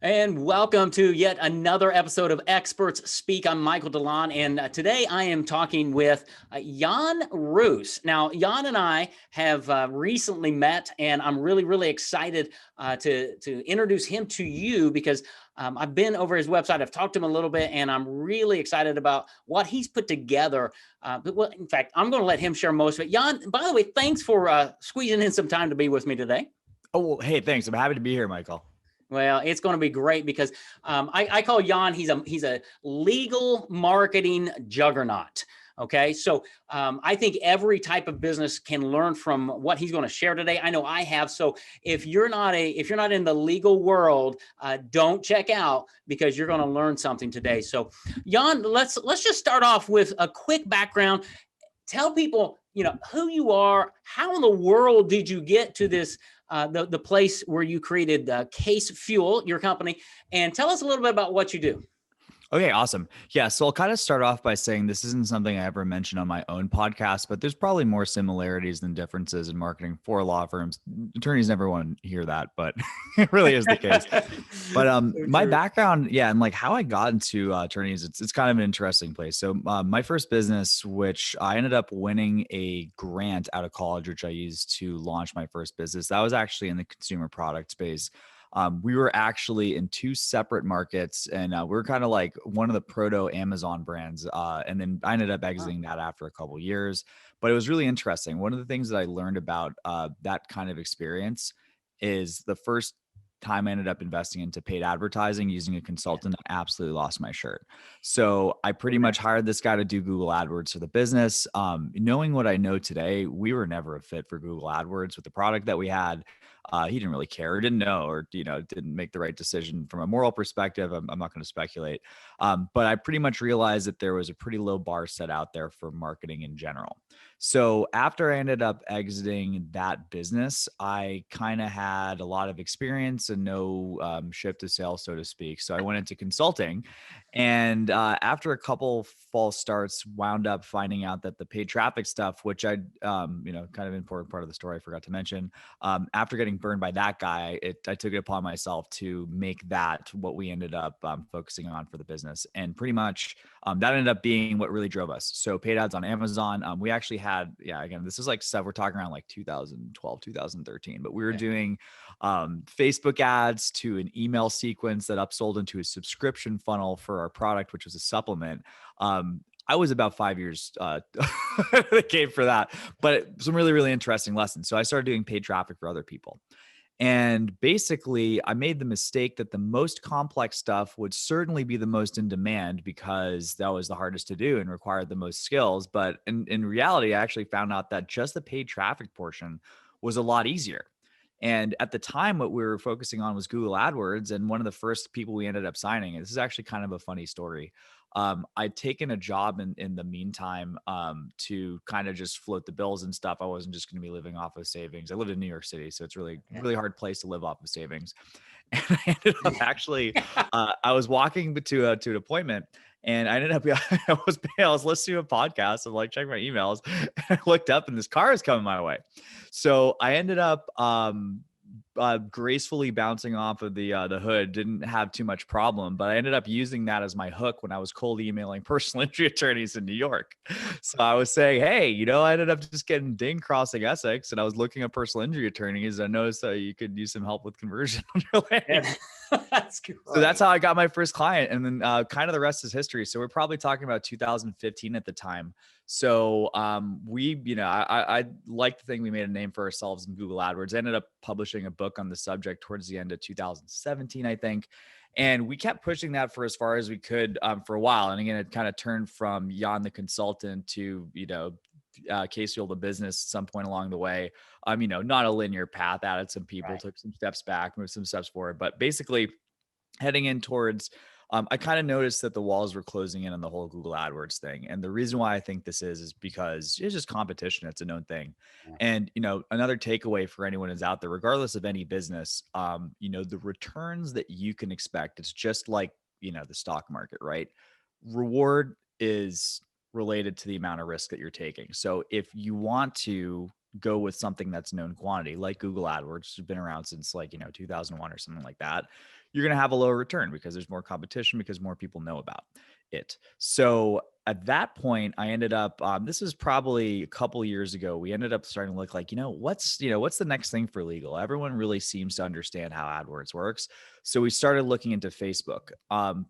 And welcome to yet another episode of Experts Speak. I'm Michael DeLon, and today I am talking with Jan Roos. Now, Jan and I have recently met, and I'm really excited to introduce him to you because I've been over his website. I've talked to him a little bit, and I'm really excited about what he's put together. In fact, I'm going to let him share most of it. Jan, by the way, thanks for squeezing in some time to be with me today. Oh, well, hey, thanks. I'm happy to be here, Michael. Well, it's going to be great because I call Jan, he's a legal marketing juggernaut. Okay. So I think every type of business can learn from what he's going to share today. I know I have. So if you're not in the legal world, don't check out because you're going to learn something today. So Jan, let's just start off with a quick background. Tell people, who you are. How in the world did you get to this, the place where you created Case Fuel, your company, and tell us a little bit about what you do. Okay, awesome. Yeah, so I'll kind of start off by saying this isn't something I ever mentioned on my own podcast, but there's probably more similarities than differences in marketing for law firms. Attorneys never want to hear that, but it really is the case. But my background, and like how I got into attorneys, it's kind of an interesting place. So my first business, which I ended up winning a grant out of college, which I used to launch my first business, that was actually in the consumer product space. We were actually in two separate markets, and we were kind of like one of the proto Amazon brands. And then I ended up exiting that after a couple of years. But it was really interesting. One of the things that I learned about that kind of experience is the first time I ended up investing into paid advertising using a consultant, I absolutely lost my shirt. So I pretty much hired this guy to do Google AdWords for the business. Knowing what I know today, we were never a fit for Google AdWords with the product that we had. He didn't really care or didn't know or, didn't make the right decision from a moral perspective. I'm not going to speculate. But I pretty much realized that there was a pretty low bar set out there for marketing in general. So after I ended up exiting that business, I kind of had a lot of experience and no shift to sales, so to speak. So I went into consulting, and after a couple false starts, wound up finding out that the paid traffic stuff, which I, kind of important part of the story I forgot to mention, after getting burned by that guy, I took it upon myself to make that what we ended up focusing on for the business. And pretty much that ended up being what really drove us. So paid ads on Amazon. We actually had, again, this is like stuff we're talking around like 2012, 2013, but we were doing Facebook ads to an email sequence that upsold into a subscription funnel for our product, which was a supplement. I was about 5 years the game for that, but some really interesting lessons. So I started doing paid traffic for other people. And basically, I made the mistake that the most complex stuff would certainly be the most in demand because that was the hardest to do and required the most skills. But in reality, I actually found out that just the paid traffic portion was a lot easier. And at the time, what we were focusing on was Google AdWords. And one of the first people we ended up signing, and this is actually kind of a funny story. I'd taken a job in the meantime to kind of just float the bills and stuff. I wasn't just going to be living off of savings. I lived in New York City, so it's really hard place to live off of savings. And I ended up actually, I was walking to an appointment, and I ended up, I was listening to a podcast and like checking my emails, and I looked up and this car is coming my way. So I ended up gracefully bouncing off of the hood, didn't have too much problem, but I ended up using that as my hook when I was cold emailing personal injury attorneys in New York. So I was saying, hey, I ended up just getting dinged crossing Essex, and I was looking at personal injury attorneys. I noticed that you could use some help with conversion on your land. That's great. So that's how I got my first client. And then kind of the rest is history. So we're probably talking about 2015 at the time. So I like to think we made a name for ourselves in Google AdWords. I ended up publishing a book on the subject towards the end of 2017, I think. And we kept pushing that for as far as we could for a while. And again, it kind of turned from Jan the consultant to, Case Fuel the business at some point along the way. Not a linear path, added some people, took some steps back, moved some steps forward. But basically heading in towards I kind of noticed that the walls were closing in on the whole Google AdWords thing. And the reason why I think this is because it's just competition. It's a known thing. And, another takeaway for anyone who's out there, regardless of any business, the returns that you can expect, it's just like, the stock market, right? Reward is related to the amount of risk that you're taking. So if you want to go with something that's known quantity, like Google AdWords, which has been around since 2001 or something like that, you're going to have a lower return because there's more competition, because more people know about it. So at that point, I ended up, this is probably a couple years ago, we ended up starting to look like, what's the next thing for legal? Everyone really seems to understand how AdWords works. So we started looking into Facebook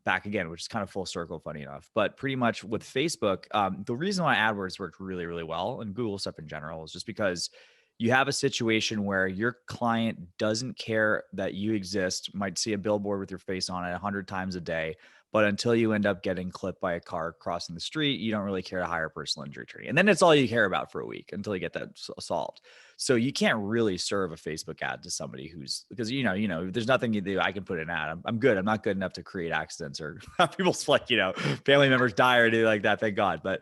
back again, which is kind of full circle, funny enough. But pretty much with Facebook, the reason why AdWords worked really, really well, and Google stuff in general, is just because you have a situation where your client doesn't care that you exist, might see a billboard with your face on it 100 times a day, but until you end up getting clipped by a car crossing the street, you don't really care to hire a personal injury attorney. And then it's all you care about for a week until you get that solved. So you can't really serve a Facebook ad to somebody who's, because there's nothing you do. I can put an ad. I'm good. I'm not good enough to create accidents or have people's family members die or anything like that. Thank God. But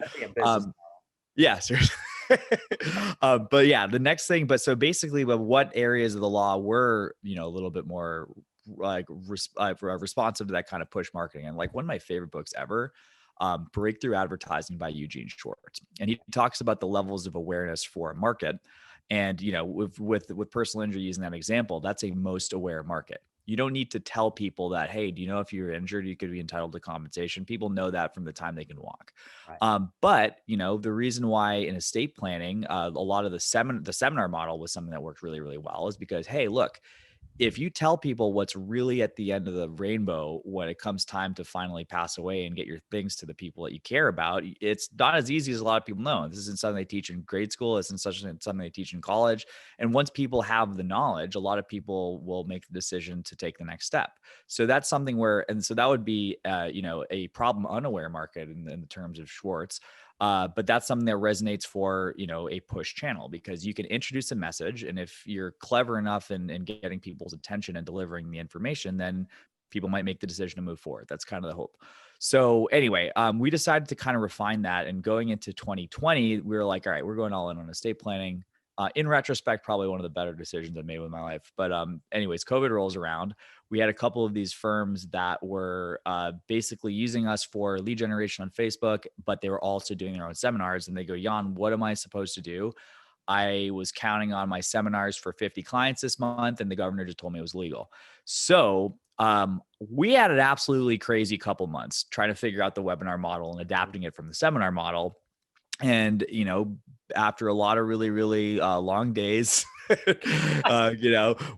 yeah, seriously. But yeah, the next thing, so basically, what areas of the law were, a little bit more responsive to that kind of push marketing? And like one of my favorite books ever, Breakthrough Advertising by Eugene Schwartz. And he talks about the levels of awareness for a market. And, with personal injury, using that example, that's a most aware market. You don't need to tell people that, hey, do you know if you're injured, you could be entitled to compensation? People know that from the time they can walk. Right. But, the reason why in estate planning, a lot of the seminar model was something that worked really, really well is because, hey, look, if you tell people what's really at the end of the rainbow when it comes time to finally pass away and get your things to the people that you care about, it's not as easy as a lot of people know. This isn't something they teach in grade school. It's something they teach in college. And once people have the knowledge, a lot of people will make the decision to take the next step. So that's something so that would be, a problem unaware market in the terms of Schwartz. But that's something that resonates for, a push channel, because you can introduce a message. And if you're clever enough in getting people's attention and delivering the information, then people might make the decision to move forward. That's kind of the hope. So anyway, we decided to kind of refine that. And going into 2020, we were like, all right, we're going all in on estate planning. In retrospect, probably one of the better decisions I made with my life. But anyways, COVID rolls around. We had a couple of these firms that were basically using us for lead generation on Facebook, but they were also doing their own seminars. And they go, Jan, what am I supposed to do? I was counting on my seminars for 50 clients this month, and the governor just told me it was legal. So we had an absolutely crazy couple months trying to figure out the webinar model and adapting it from the seminar model. And, after a lot of really, really long days,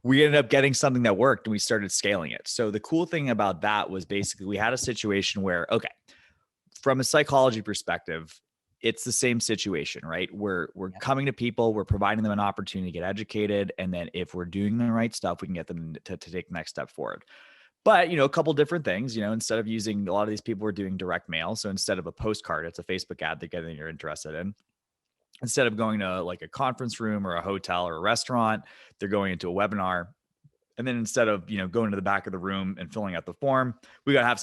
we ended up getting something that worked, and we started scaling it. So the cool thing about that was basically we had a situation where, okay, from a psychology perspective, it's the same situation, right? We're coming to people, we're providing them an opportunity to get educated. And then if we're doing the right stuff, we can get them to take the next step forward. But, a couple different things, instead of using, a lot of these people were doing direct mail. So instead of a postcard, it's a Facebook ad that you're interested in. Instead of going to like a conference room or a hotel or a restaurant, they're going into a webinar. And then instead of, going to the back of the room and filling out the form, we got to have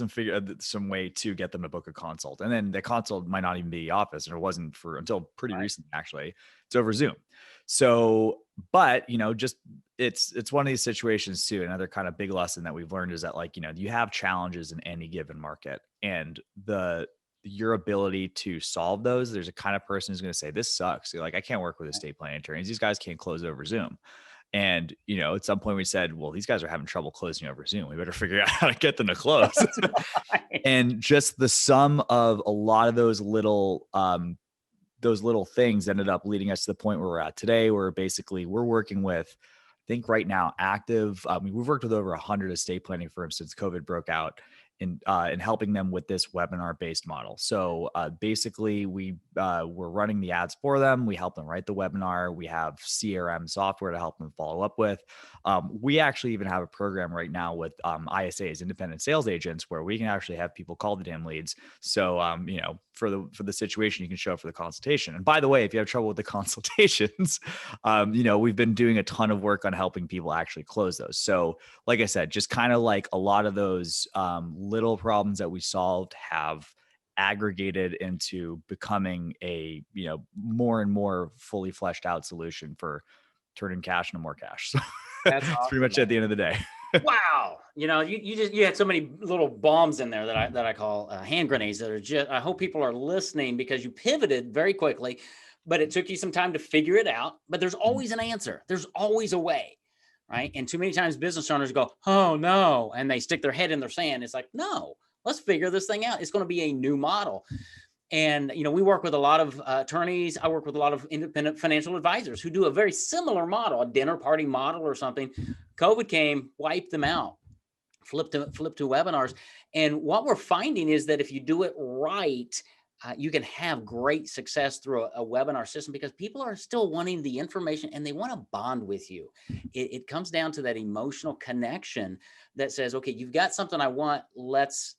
some way to get them to book a consult. And then the consult might not even be office, and it wasn't until pretty recently, actually. It's over Zoom. So, but, just it's one of these situations too. Another kind of big lesson that we've learned is that, like, you have challenges in any given market, and your ability to solve those, there's a kind of person who's going to say, this sucks. Like, I can't work with estate planning attorneys. These guys can't close over Zoom. And, at some point we said, well, these guys are having trouble closing over Zoom. We better figure out how to get them to close. Right. And just the sum of a lot of those little things ended up leading us to the point where we're at today, where basically we're working with, I think right now, active. We've worked with over 100 estate planning firms since COVID broke out, in helping them with this webinar-based model. So basically, we're running the ads for them. We help them write the webinar. We have CRM software to help them follow up with. We actually even have a program right now with ISAs, independent sales agents, where we can actually have people call the damn leads. So for the situation, you can show up for the consultation. And by the way, if you have trouble with the consultations, we've been doing a ton of work on helping people actually close those. So like I said, just kind of like a lot of those little problems that we solved have aggregated into becoming a, more and more fully fleshed out solution for turning cash into more cash. So that's awesome, pretty much at the end of the day. Wow. You had so many little bombs in there that I call hand grenades that are just, I hope people are listening, because you pivoted very quickly, but it took you some time to figure it out. But there's always an answer. There's always a way, right? And too many times business owners go, oh no, and they stick their head in their sand. It's like, no, let's figure this thing out. It's going to be a new model. And, we work with a lot of attorneys. I work with a lot of independent financial advisors who do a very similar model, a dinner party model or something. COVID came, wiped them out, flip to webinars. And what we're finding is that if you do it right, you can have great success through a webinar system, because people are still wanting the information and they want to bond with you. It comes down to that emotional connection that says, okay, you've got something I want. Let's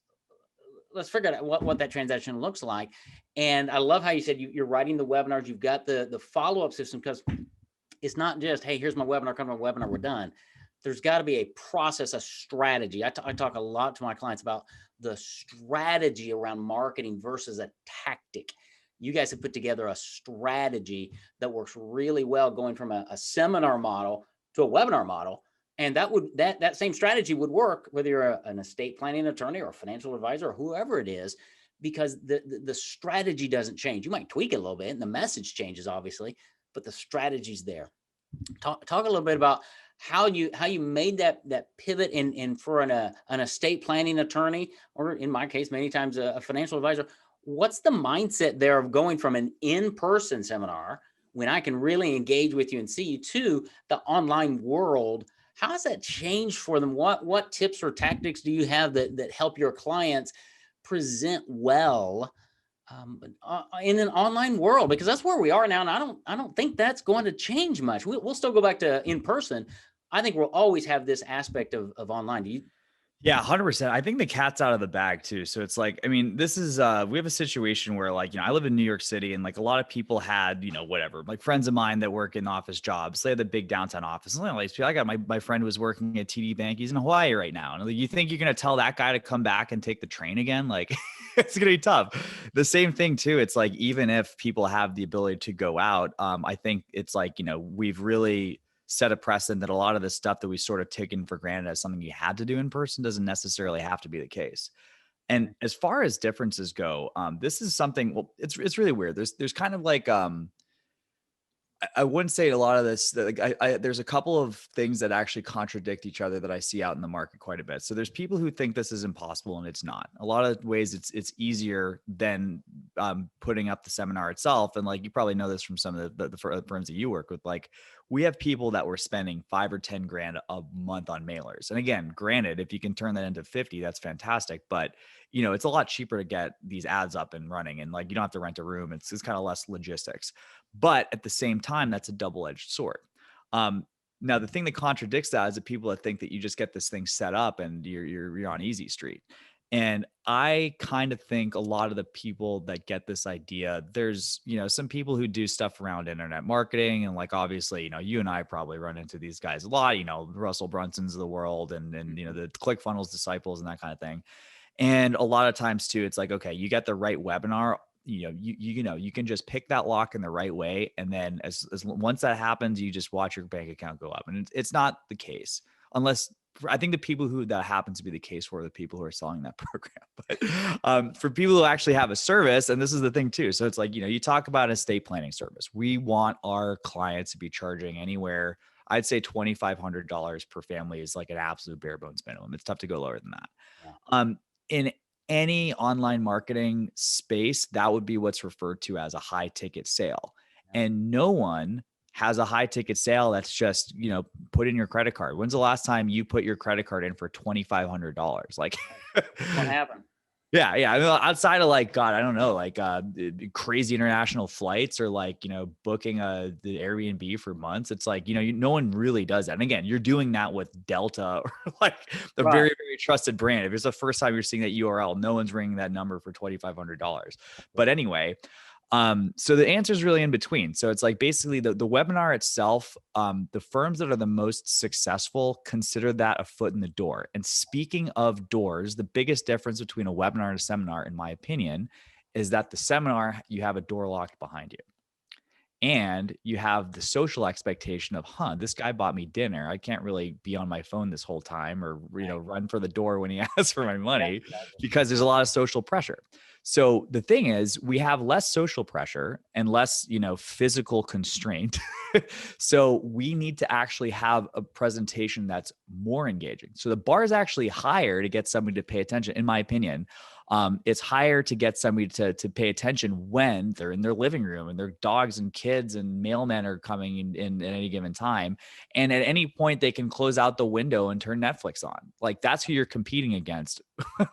figure out what that transaction looks like. And I love how you said you're writing the webinars. You've got the follow-up system, because it's not just, hey, here's my webinar, come to my webinar, we're done. There's got to be a process, a strategy. I talk a lot to my clients about the strategy around marketing versus a tactic. You guys have put together a strategy that works really well, going from a seminar model to a webinar model. And that same strategy would work whether you're an estate planning attorney or a financial advisor or whoever it is, because the strategy doesn't change. You might tweak it a little bit and the message changes, obviously, but the strategy's there. Talk a little bit about how you made that pivot in for an estate planning attorney, or in my case, many times a financial advisor. What's the mindset there of going from an in-person seminar, when I can really engage with you and see you, to the online world? How has that changed for them? What tips or tactics do you have that help your clients present well in an online world? Because that's where we are now, and I don't think that's going to change much. We'll still go back to in person. I think we'll always have this aspect of online. Do you? Yeah, 100%. I think the cat's out of the bag too. So it's like, I mean, this is, we have a situation where, like, I live in New York City, and like a lot of people had, whatever, like friends of mine that work in office jobs. They had the big downtown office. And like, I got my friend who was working at TD Bank. He's in Hawaii right now. And like, you think you're going to tell that guy to come back and take the train again? Like, it's going to be tough. The same thing too. It's like, even if people have the ability to go out, I think it's like, we've really set a precedent that a lot of the stuff that we sort of taken for granted as something you had to do in person doesn't necessarily have to be the case. And as far as differences go, this is something, well, it's really weird. There's kind of like, I wouldn't say a lot of this, like there's a couple of things that actually contradict each other that I see out in the market quite a bit. So there's people who think this is impossible, and it's not. A lot of ways it's easier than putting up the seminar itself. And like, you probably know this from some of the firms that you work with. Like, we have people that were spending $5 or $10 a month on mailers. And again, granted, if you can turn that into 50, that's fantastic. But it's a lot cheaper to get these ads up and running, and like, you don't have to rent a room. It's kind of less logistics. But at the same time, that's a double-edged sword. Now, the thing that contradicts that is the people that think that you just get this thing set up and you're on easy street. And I kind of think a lot of the people that get this idea, there's, some people who do stuff around internet marketing. And like, obviously, you and I probably run into these guys a lot, Russell Brunson's of the world, and the ClickFunnels disciples and that kind of thing. And a lot of times too, it's like, okay, you get the right webinar, you can just pick that lock in the right way. And then as once that happens, you just watch your bank account go up. And it's not the case, unless I think the people who that happens to be the case for are the people who are selling that program. But for people who actually have a service, and this is the thing too. So it's like, you talk about an estate planning service. We want our clients to be charging anywhere. I'd say $2,500 per family is like an absolute bare bones minimum. It's tough to go lower than that. Yeah. In any online marketing space, that would be what's referred to as a high ticket sale. And no one has a high ticket sale that's just, put in your credit card. When's the last time you put your credit card in for $2,500? Like, what happened? Yeah. I mean, outside of like, God, I don't know, like crazy international flights, or like, booking the Airbnb for months. It's like, no one really does that. And again, you're doing that with Delta, or like the very, very trusted brand. If it's the first time you're seeing that URL, no one's ringing that number for $2,500. But anyway, so the answer is really in between. So it's like, basically the webinar itself, the firms that are the most successful consider that a foot in the door. And speaking of doors, the biggest difference between a webinar and a seminar, in my opinion, is that the seminar, you have a door locked behind you. And you have the social expectation of, this guy bought me dinner. I can't really be on my phone this whole time or, run for the door when he asks for my money, because there's a lot of social pressure. So the thing is, we have less social pressure and less, physical constraint. So we need to actually have a presentation that's more engaging. So the bar is actually higher to get somebody to pay attention, in my opinion. It's higher to get somebody to pay attention when they're in their living room and their dogs and kids and mailmen are coming in at any given time. And at any point they can close out the window and turn Netflix on. Like, that's who you're competing against,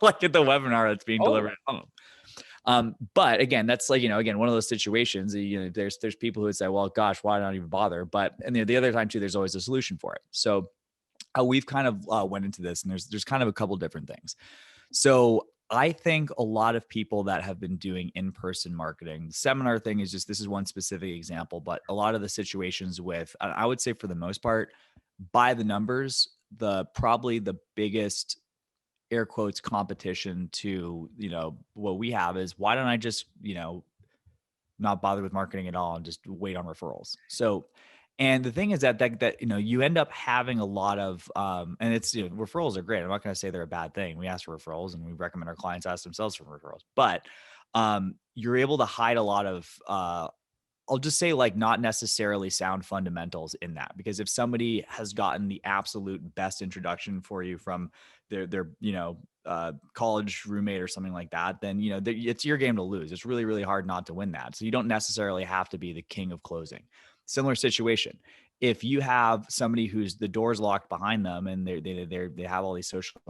like at the webinar that's being delivered at home. But again, that's like, again, one of those situations, there's people who would say, well, gosh, why not even bother? But, and the other time too, there's always a solution for it. So we've kind of went into this, and there's kind of a couple different things. So I think a lot of people that have been doing in-person marketing, the seminar thing is just, this is one specific example, but a lot of the situations with, I would say for the most part, by the numbers, probably the biggest air quotes competition to, what we have is, why don't I just, not bother with marketing at all and just wait on referrals? So, and the thing is that you end up having a lot of, and it's, referrals are great. I'm not going to say they're a bad thing. We ask for referrals, and we recommend our clients ask themselves for referrals, but you're able to hide a lot of, I'll just say, like, not necessarily sound fundamentals in that, because if somebody has gotten the absolute best introduction for you from their college roommate or something like that, then, it's your game to lose. It's really, really hard not to win that. So you don't necessarily have to be the king of closing. Similar situation. If you have somebody who's the door's locked behind them and they have all these social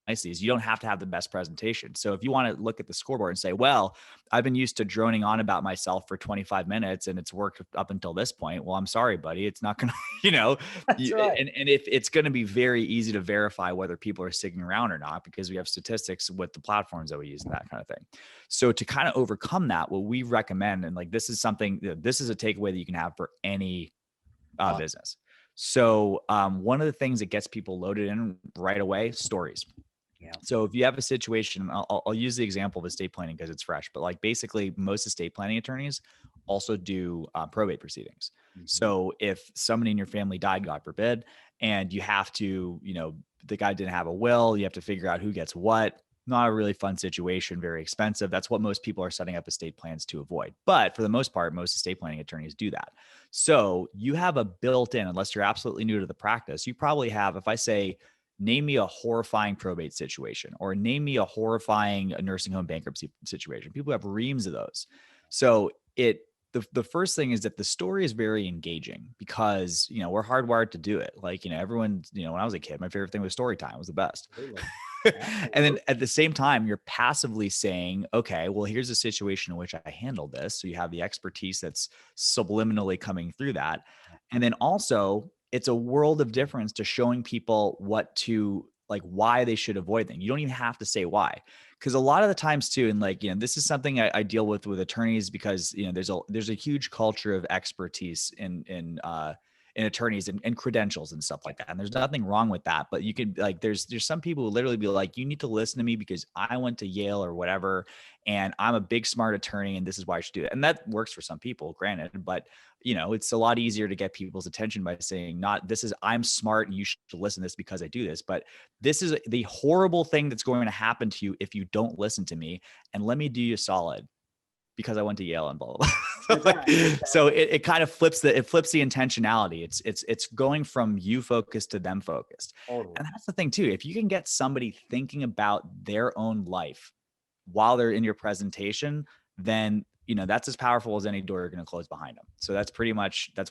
niceties, you don't have to have the best presentation. So if you want to look at the scoreboard and say, well, I've been used to droning on about myself for 25 minutes and it's worked up until this point. Well, I'm sorry, buddy. It's not going to, Right. and if it's going to be very easy to verify whether people are sticking around or not, because we have statistics with the platforms that we use and that kind of thing. So to kind of overcome that, what we recommend, and like, this is a takeaway that you can have for any business. So one of the things that gets people loaded in right away, stories. Yeah. So if you have a situation, I'll use the example of estate planning because it's fresh, but like, basically most estate planning attorneys also do probate proceedings. Mm-hmm. So if somebody in your family died, God forbid, and you have to, the guy didn't have a will, you have to figure out who gets what. Not a really fun situation, very expensive. That's what most people are setting up estate plans to avoid. But for the most part, most estate planning attorneys do that. So you have a built-in, unless you're absolutely new to the practice, you probably have, if I say, name me a horrifying probate situation, or name me a horrifying nursing home bankruptcy situation. People have reams of those. So the first thing is that the story is very engaging, because, we're hardwired to do it. Like, everyone, when I was a kid, my favorite thing was story time. It was the best. And then at the same time, you're passively saying, okay, well, here's a situation in which I handled this. So you have the expertise that's subliminally coming through that. And then also, it's a world of difference to showing people why they should avoid things. You don't even have to say why. Because a lot of the times too, and like, this is something I deal with attorneys, because, there's a huge culture of expertise in attorneys and credentials and stuff like that. And there's nothing wrong with that, but you could, like, there's some people who literally be like, you need to listen to me because I went to Yale or whatever, and I'm a big, smart attorney, and this is why I should do it. And that works for some people, granted, but it's a lot easier to get people's attention by saying, not, this is, I'm smart and you should listen to this because I do this, but this is the horrible thing that's going to happen to you if you don't listen to me. And let me do you a solid, because I went to Yale and blah, blah, blah. So it kind of flips the intentionality. It's going from you focused to them focused. Totally. And that's the thing too. If you can get somebody thinking about their own life while they're in your presentation, then, that's as powerful as any door you're going to close behind them. So that's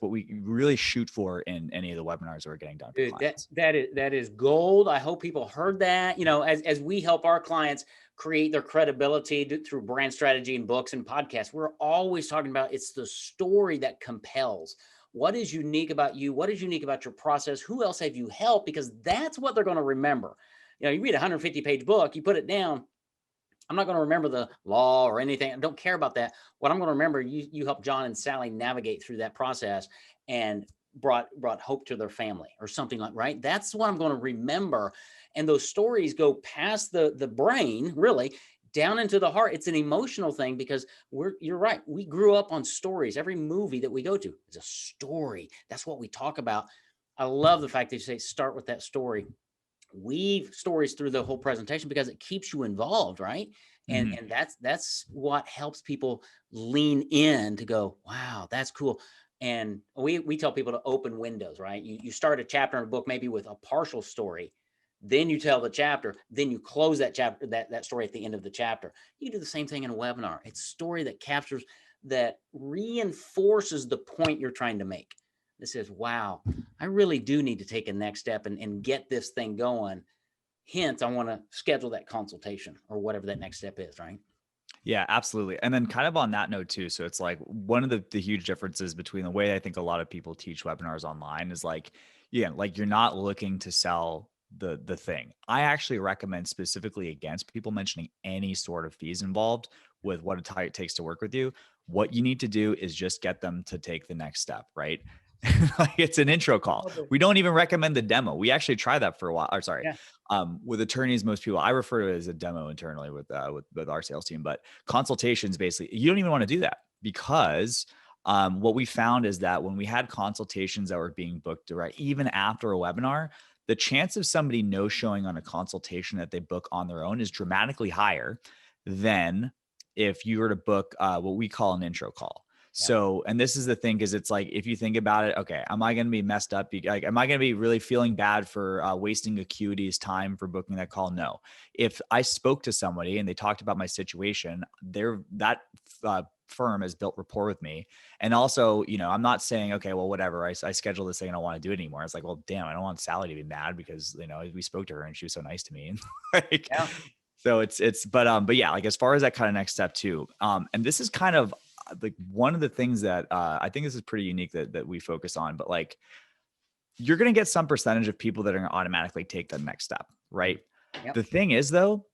what we really shoot for in any of the webinars we're getting done for clients. That is gold. I hope people heard that, as we help our clients create their credibility through brand strategy and books and podcasts. We're always talking about, it's the story that compels. What is unique about you? What is unique about your process? Who else have you helped? Because that's what they're going to remember. You read a 150-page book, you put it down. I'm not going to remember the law or anything. I don't care about that. What I'm going to remember, you helped John and Sally navigate through that process and brought hope to their family or something like, right? That's what I'm going to remember. And those stories go past the brain, really, down into the heart. It's an emotional thing because you're right. We grew up on stories. Every movie that we go to is a story. That's what we talk about. I love the fact that you say start with that story. Weave stories through the whole presentation because it keeps you involved, right? And Mhm. and that's what helps people lean in to go, wow, that's cool. And we tell people to open windows, right? You start a chapter in a book maybe with a partial story, then you tell the chapter, then you close that chapter, that story at the end of the chapter. You do the same thing in a webinar. It's story that captures, that reinforces the point you're trying to make. That says, wow, I really do need to take a next step and get this thing going. Hence, I want to schedule that consultation or whatever that next step is, right? Yeah, absolutely. And then kind of on that note too. So it's like one of the huge differences between the way I think a lot of people teach webinars online is like, yeah, like you're not looking to sell the thing. I actually recommend specifically against people mentioning any sort of fees involved with what it takes to work with you. What you need to do is just get them to take the next step, right? Like it's an intro call. We don't even recommend the demo. We actually tried that for a while. Or sorry, Yeah. with attorneys, most people, I refer to it as a demo internally with our sales team, but consultations, basically, you don't even want to do that because what we found is that when we had consultations that were being booked direct, even after a webinar, the chance of somebody no showing on a consultation that they book on their own is dramatically higher than if you were to book what we call an intro call. Yeah. So, and this is the thing, because it's like, if you think about it, okay, am I going to be messed up? Like, am I going to be really feeling bad for wasting Acuity's time for booking that call? No. If I spoke to somebody and they talked about my situation, that firm has built rapport with me. And also, I'm not saying, okay, well, whatever, I scheduled this thing, I don't want to do it anymore. It's like, well, damn, I don't want Sally to be mad because, we spoke to her and she was so nice to me. And like, Yeah. so but yeah, like as far as that kind of next step too. And this is kind of like one of the things that I think this is pretty unique that we focus on, but like you're going to get some percentage of people that are going to automatically take the next step, right? Yep. The thing is though,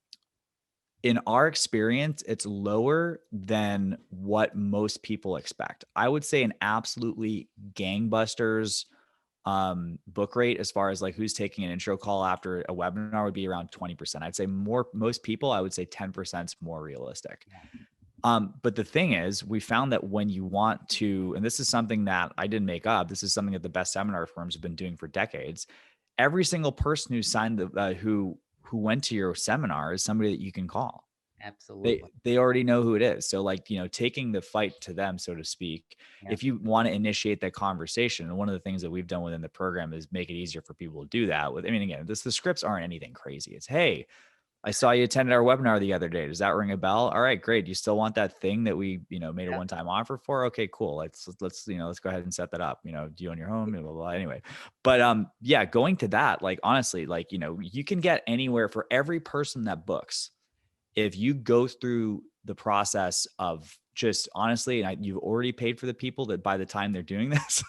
in our experience, it's lower than what most people expect. I would say an absolutely gangbusters book rate as far as like who's taking an intro call after a webinar would be around 20%. I'd say most people, I would say 10% is more realistic. But the thing is, we found that when you want to, and this is something that I didn't make up, this is something that the best seminar firms have been doing for decades. Every single person who signed who went to your seminar is somebody that you can call. Absolutely. They already know who it is. So like, taking the fight to them, so to speak, Yeah. if you want to initiate that conversation, and one of the things that we've done within the program is make it easier for people to do that with, again, the scripts aren't anything crazy. It's, hey, I saw you attended our webinar the other day. Does that ring a bell? All right, great. Do you still want that thing that we, made a Yeah. one-time offer for? Okay, cool. Let's go ahead and set that up. Do you own your home? Blah, blah, blah. Anyway, but yeah, going to that, like, honestly, like, you can get anywhere for every person that books. If you go through the process of just honestly, and you've already paid for the people that by the time they're doing this,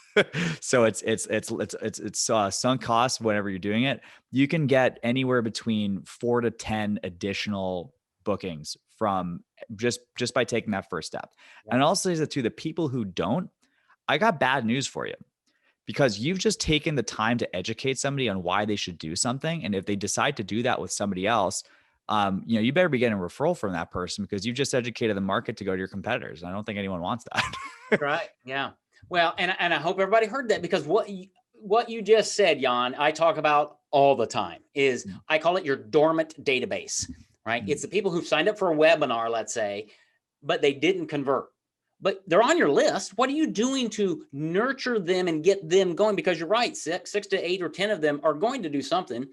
so it's sunk cost whenever you're doing it. You can get anywhere between 4 to 10 additional bookings from just by taking that first step. Yeah. And also to the people who don't, I got bad news for you, because you've just taken the time to educate somebody on why they should do something. And if they decide to do that with somebody else, you better be getting a referral from that person, because you've just educated the market to go to your competitors. I don't think anyone wants that. Right. Yeah. Well, and I hope everybody heard that, because what you just said, Jan, I talk about all the time is I call it your dormant database, right? It's the people who've signed up for a webinar, let's say, but they didn't convert, but they're on your list. What are you doing to nurture them and get them going? Because you're right, six to 8 or 10 of them are going to do something.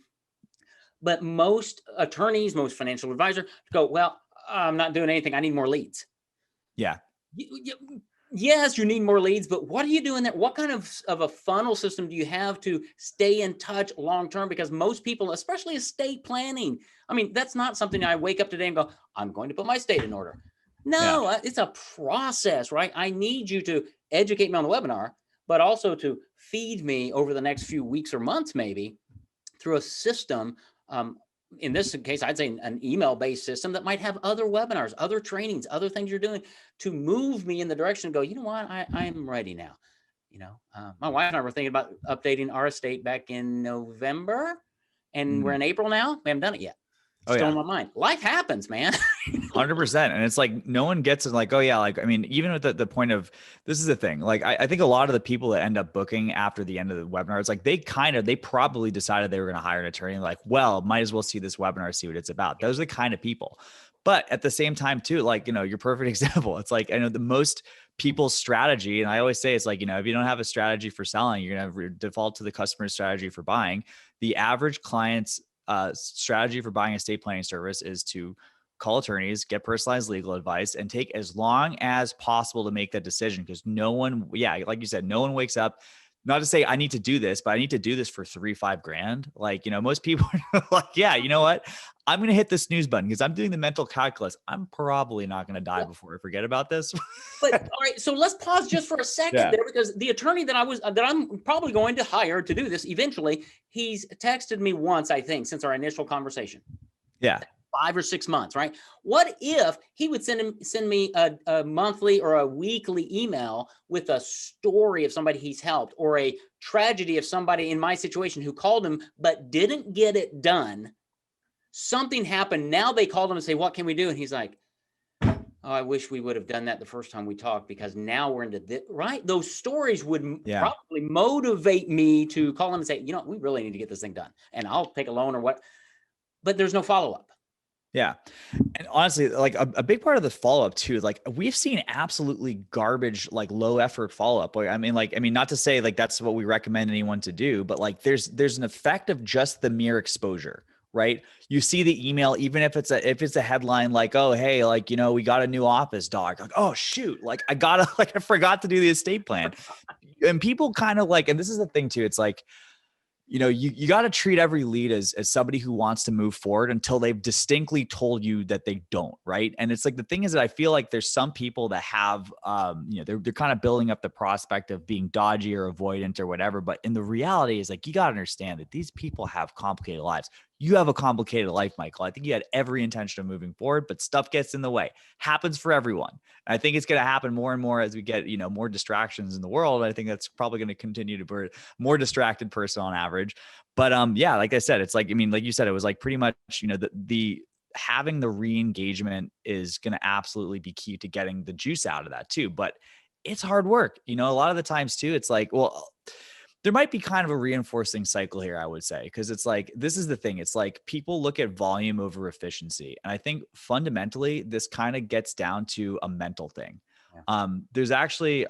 But most attorneys, most financial advisors go, well, I'm not doing anything. I need more leads. Yeah. Yes, you need more leads, but what are you doing there? What kind of a funnel system do you have to stay in touch long-term? Because most people, especially estate planning, that's not something I wake up today and go, I'm going to put my estate in order. No, it's a process, right? I need you to educate me on the webinar, but also to feed me over the next few weeks or months, maybe through a system. In this case, I'd say an email-based system that might have other webinars, other trainings, other things you're doing to move me in the direction and go, you know what, I'm ready now. My wife and I were thinking about updating our estate back in November, and we're in April now. We haven't done it yet. Still in my mind. Life happens, man. 100%. And it's like, no one gets it. Like, oh yeah. Like, I mean, even with the point of, this is the thing. Like, I think a lot of the people that end up booking after the end of the webinar, it's like, they probably decided they were going to hire an attorney. Like, well, might as well see this webinar, see what it's about. Those are the kind of people. But at the same time too, like, your perfect example, it's like, I know the most people's strategy. And I always say, it's like, if you don't have a strategy for selling, you're going to default to the customer's strategy for buying. The average client's strategy for buying a estate planning service is to call attorneys, get personalized legal advice, and take as long as possible to make that decision. Because no one, like you said, no one wakes up, not to say I need to do this, but I need to do this for $3-5 grand. Like, most people are like, yeah, you know what? I'm going to hit the snooze button because I'm doing the mental calculus. I'm probably not going to die before I forget about this. But all right, so let's pause just for a second there, because the attorney that I'm probably going to hire to do this eventually, he's texted me once, I think, since our initial conversation. Yeah. 5 or 6 months, right? What if he would send me a monthly or a weekly email with a story of somebody he's helped, or a tragedy of somebody in my situation who called him but didn't get it done? Something happened. Now they called him and say, what can we do? And he's like, oh, I wish we would have done that the first time we talked, because now we're into this, right? Those stories would probably motivate me to call him and say, we really need to get this thing done, and I'll take a loan or what. But there's no follow-up. Yeah. And honestly, like a big part of the follow-up too, like we've seen absolutely garbage, like low effort follow-up. I mean, not to say like that's what we recommend anyone to do, but like there's an effect of just the mere exposure, right? You see the email, even if it's a headline like, oh, hey, like, we got a new office dog. Like, oh shoot, like I forgot to do the estate plan. And people kind of like, and this is the thing too, it's like, you got to treat every lead as somebody who wants to move forward until they've distinctly told you that they don't. Right. And it's like, the thing is that I feel like there's some people that have, they're kind of building up the prospect of being dodgy or avoidant or whatever. But in the reality is like, you got to understand that these people have complicated lives. You have a complicated life, Michael. I think you had every intention of moving forward, but stuff gets in the way. Happens for everyone. And I think it's going to happen more and more as we get, more distractions in the world. I think that's probably going to continue to be a more distracted person on average. But like I said, it's like, like you said, it was like pretty much, the having the re-engagement is going to absolutely be key to getting the juice out of that too. But it's hard work. A lot of the times too, it's like, well, there might be kind of a reinforcing cycle here, I would say, because it's like, this is the thing. It's like people look at volume over efficiency. And I think fundamentally, this kind of gets down to a mental thing. There's actually,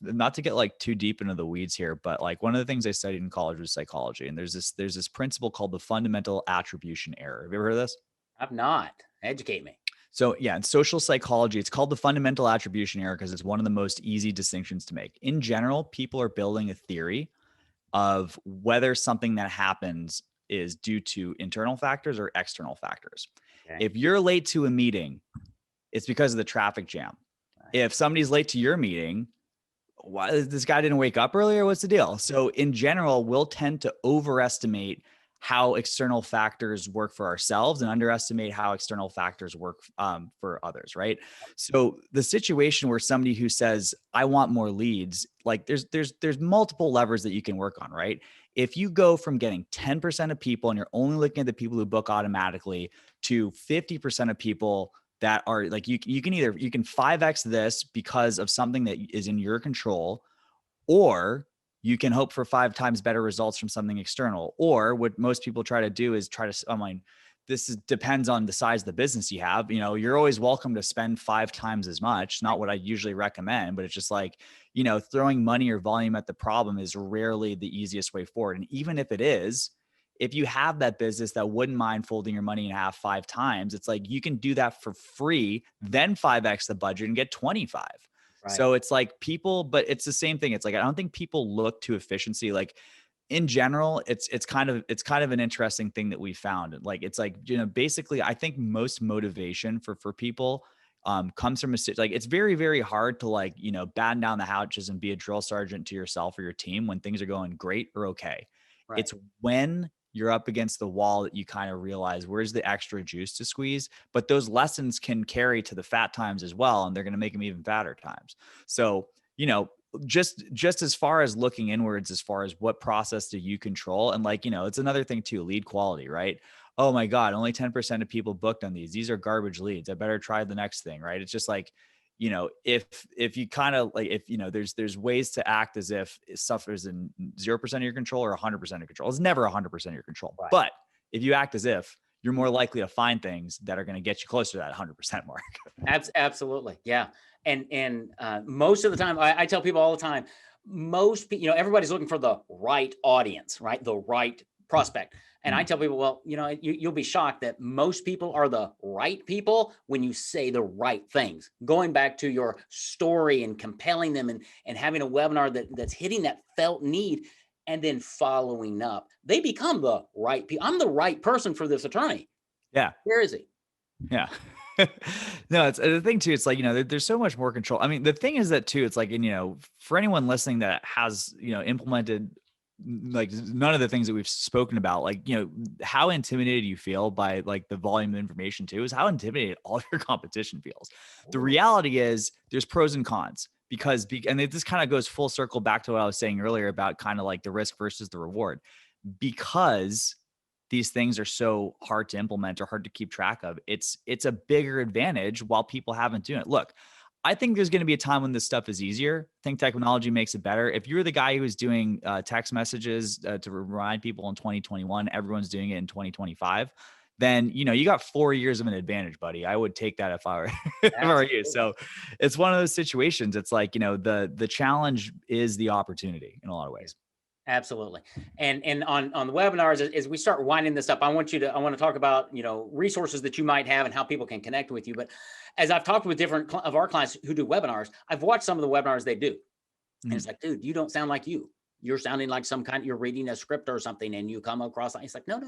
not to get like too deep into the weeds here, but like one of the things I studied in college was psychology. And there's this principle called the fundamental attribution error. Have you ever heard of this? I've not. Educate me. So yeah, in social psychology, it's called the fundamental attribution error because it's one of the most easy distinctions to make. In general, people are building a theory of whether something that happens is due to internal factors or external factors. Okay. If you're late to a meeting, it's because of the traffic jam. Right. If somebody's late to your meeting, why this guy didn't wake up earlier? What's the deal? So in general, we'll tend to overestimate how external factors work for ourselves and underestimate how external factors work for others, right? So the situation where somebody who says, I want more leads, like there's multiple levers that you can work on, right? If you go from getting 10% of people and you're only looking at the people who book automatically to 50% of people that are like, you can 5X this because of something that is in your control, or you can hope for 5 times better results from something external. Or what most people try to do is depends on the size of the business you have. You're always welcome to spend 5 times as much. Not what I usually recommend, but it's just like, throwing money or volume at the problem is rarely the easiest way forward. And even if it is, if you have that business that wouldn't mind folding your money in half 5 times, it's like you can do that for free, then 5X the budget and get 25. Right. So it's like people, but it's the same thing. It's like, I don't think people look to efficiency. Like in general, it's kind of an interesting thing that we found. Like, it's like, basically I think most motivation for people comes from like, it's very, very hard to like, batten down the hatches and be a drill sergeant to yourself or your team when things are going great or okay. Right. It's when you're up against the wall that you kind of realize where's the extra juice to squeeze. But those lessons can carry to the fat times as well. And they're going to make them even fatter times. So, just as far as looking inwards, as far as what process do you control? And like, it's another thing too, lead quality, right? Oh my God, only 10% of people booked on these. These are garbage leads. I better try the next thing, right? It's just like, if you kind of like, if, there's ways to act as if stuff is in 0% of your control or 100% of control. It's never 100% of your control. Right. But if you act as if, you're more likely to find things that are going to get you closer to that 100% mark. Absolutely. Yeah. And most of the time, I tell people all the time, most people, everybody's looking for the right audience, right? The right prospect. And I tell people, well, you'll be shocked that most people are the right people when you say the right things. Going back to your story and compelling them and having a webinar that's hitting that felt need and then following up, they become the right people. I'm the right person for this attorney. Yeah. Where is he? Yeah. No, it's the thing too. It's like, there's so much more control. I mean, the thing is that too, it's like, for anyone listening that has, implemented like none of the things that we've spoken about, like, how intimidated you feel by like the volume of information too, is how intimidated all your competition feels. The reality is there's pros and cons and this kind of goes full circle back to what I was saying earlier about kind of like the risk versus the reward, because these things are so hard to implement or hard to keep track of. It's a bigger advantage while people haven't done it. Look, I think there's going to be a time when this stuff is easier. I think technology makes it better. If you're the guy who was doing text messages to remind people in 2021, everyone's doing it in 2025, then, you got 4 years of an advantage, buddy. I would take that if I were, if I were you. So it's one of those situations. It's like, the challenge is the opportunity in a lot of ways. Absolutely. And on the webinars, as we start winding this up, I want to talk about, resources that you might have and how people can connect with you. But as I've talked with different of our clients who do webinars, I've watched some of the webinars they do. And it's like, dude, you don't sound like you. You're sounding like you're reading a script or something and you come across, it's like, no.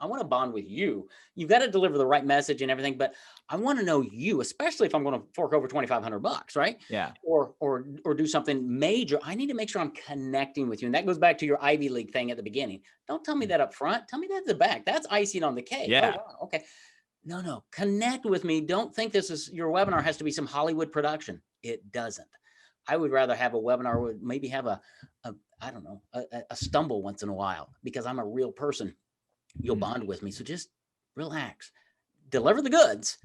I want to bond with you. You've got to deliver the right message and everything, but I want to know you, especially if I'm going to fork over $2,500, right? Yeah. Or do something major. I need to make sure I'm connecting with you. And that goes back to your Ivy League thing at the beginning. Don't tell me that up front. Tell me that at the back. That's icing on the cake. Yeah. Oh, wow. Okay. No. Connect with me. Don't think your webinar has to be some Hollywood production. It doesn't. I would rather have a webinar with maybe have a stumble once in a while, because I'm a real person. You'll bond with me. So just relax, deliver the goods,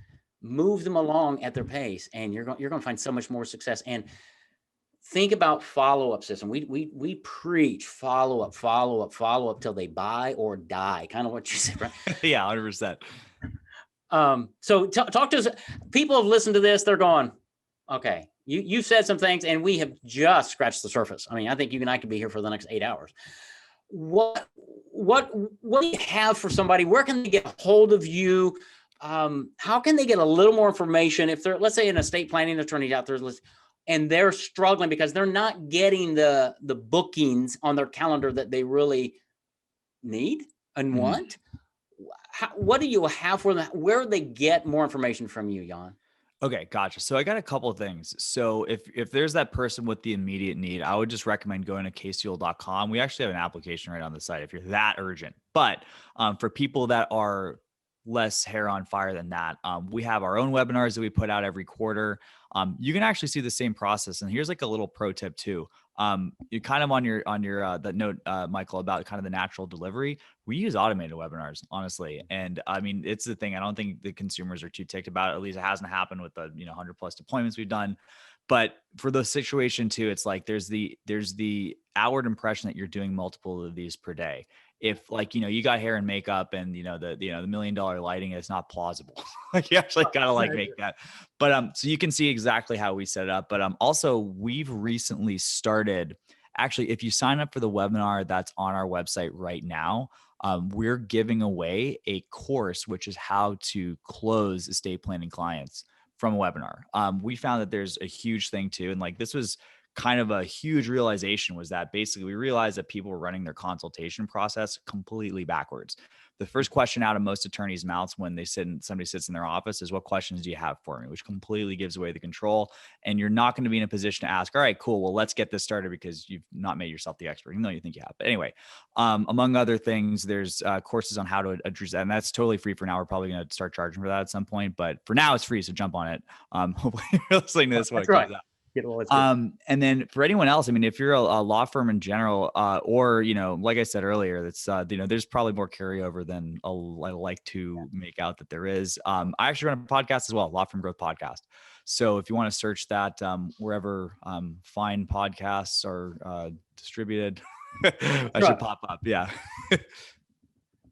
move them along at their pace, and you're going to find so much more success. And think about follow-up system. We preach follow up till they buy or die. Kind of what you said, right? Yeah, 100%. So talk to us. People have listened to this. They're going, okay, you said some things and we have just scratched the surface. I mean, I think you and I could be here for the next 8 hours. What do you have for somebody? Where can they get a hold of you? How can they get a little more information if they're, let's say, an estate planning attorney out there and they're struggling because they're not getting the bookings on their calendar that they really need and want? What do you have for them? Where do they get more information from you, Jan? Okay, gotcha. So I got a couple of things. So if there's that person with the immediate need, I would just recommend going to casefuel.com. We actually have an application right on the site if you're that urgent. But for people that are less hair on fire than that, we have our own webinars that we put out every quarter. You can actually see the same process. And here's like a little pro tip too. You kind of on your that note, Michael, about kind of the natural delivery. We use automated webinars, honestly. And I mean, it's the thing. I don't think the consumers are too ticked about it. At least it hasn't happened with the 100 plus deployments we've done. But for the situation too, it's like there's the outward impression that you're doing multiple of these per day. If like, you got hair and makeup and, the $1 million lighting is not plausible. Like you actually got to like make that. But so you can see exactly how we set it up. But also we've recently started, actually, if you sign up for the webinar that's on our website right now, we're giving away a course, which is how to close estate planning clients from a webinar. We found that there's a huge thing too. And like, this was kind of a huge realization, was that basically we realized that people were running their consultation process completely backwards. The first question out of most attorneys' mouths when somebody sits in their office is, what questions do you have for me? Which completely gives away the control. And you're not going to be in a position to ask, all right, cool, well, let's get this started, because you've not made yourself the expert, even though you think you have. But anyway, among other things, there's courses on how to address that. And that's totally free for now. We're probably going to start charging for that at some point, but for now it's free. So jump on it. Hopefully you're listening to this when it comes out. Good. Well, it's good. And then for anyone else, I mean, if you're a law firm in general, or, like I said earlier, that's, there's probably more carryover than I like to make out that there is. I actually run a podcast as well, Law Firm Growth Podcast. So if you want to search that, wherever, fine podcasts are, distributed, I Right. should pop up. Yeah.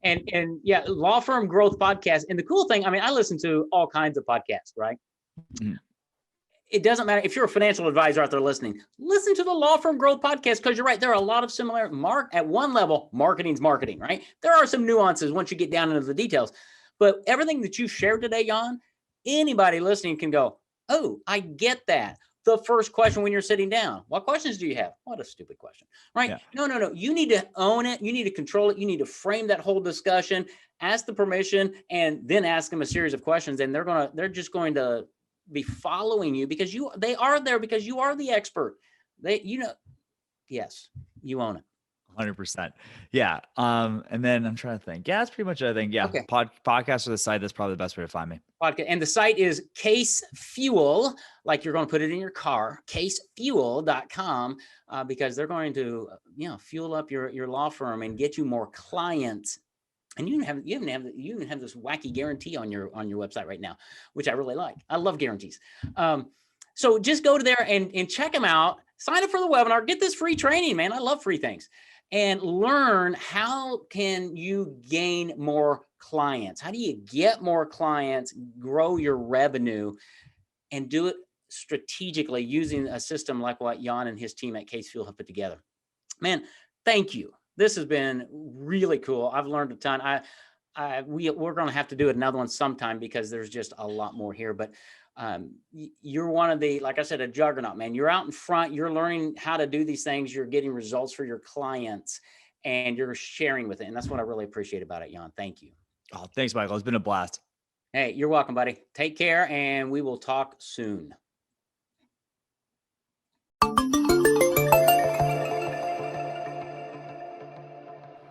And yeah, Law Firm Growth Podcast. And the cool thing, I mean, I listen to all kinds of podcasts, right? Mhm. It doesn't matter if you're a financial advisor out there listening, listen to the Law Firm Growth Podcast, because you're right. There are a lot of similar at one level, marketing's marketing, right? There are some nuances once you get down into the details, but everything that you shared today, Jan, anybody listening can go, oh, I get that. The first question when you're sitting down, what questions do you have? What a stupid question, right? Yeah. No. You need to own it. You need to control it. You need to frame that whole discussion, ask the permission, and then ask them a series of questions. And they're just going to be following you because they are there because you are the expert. Yes, you own it. 100%. Yeah. And then I'm trying to think. Yeah, that's pretty much it, I think. Yeah. Okay. Podcast or the site. That's probably the best way to find me. Podcast. And the site is Case Fuel, like you're going to put it in your car, casefuel.com, because they're going to, fuel up your law firm and get you more clients. And you even have this wacky guarantee on your website right now, which I really like. I love guarantees. So just go to there and check them out. Sign up for the webinar. Get this free training, man. I love free things. And learn how can you gain more clients? How do you get more clients, grow your revenue, and do it strategically using a system like what Jan and his team at Case Fuel have put together? Man, thank you. This has been really cool. I've learned a ton. We're going to have to do another one sometime because there's just a lot more here. But you're one of the, like I said, a juggernaut, man. You're out in front. You're learning how to do these things. You're getting results for your clients, and you're sharing with it. And that's what I really appreciate about it, Jan. Thank you. Oh, thanks, Michael. It's been a blast. Hey, you're welcome, buddy. Take care, and we will talk soon.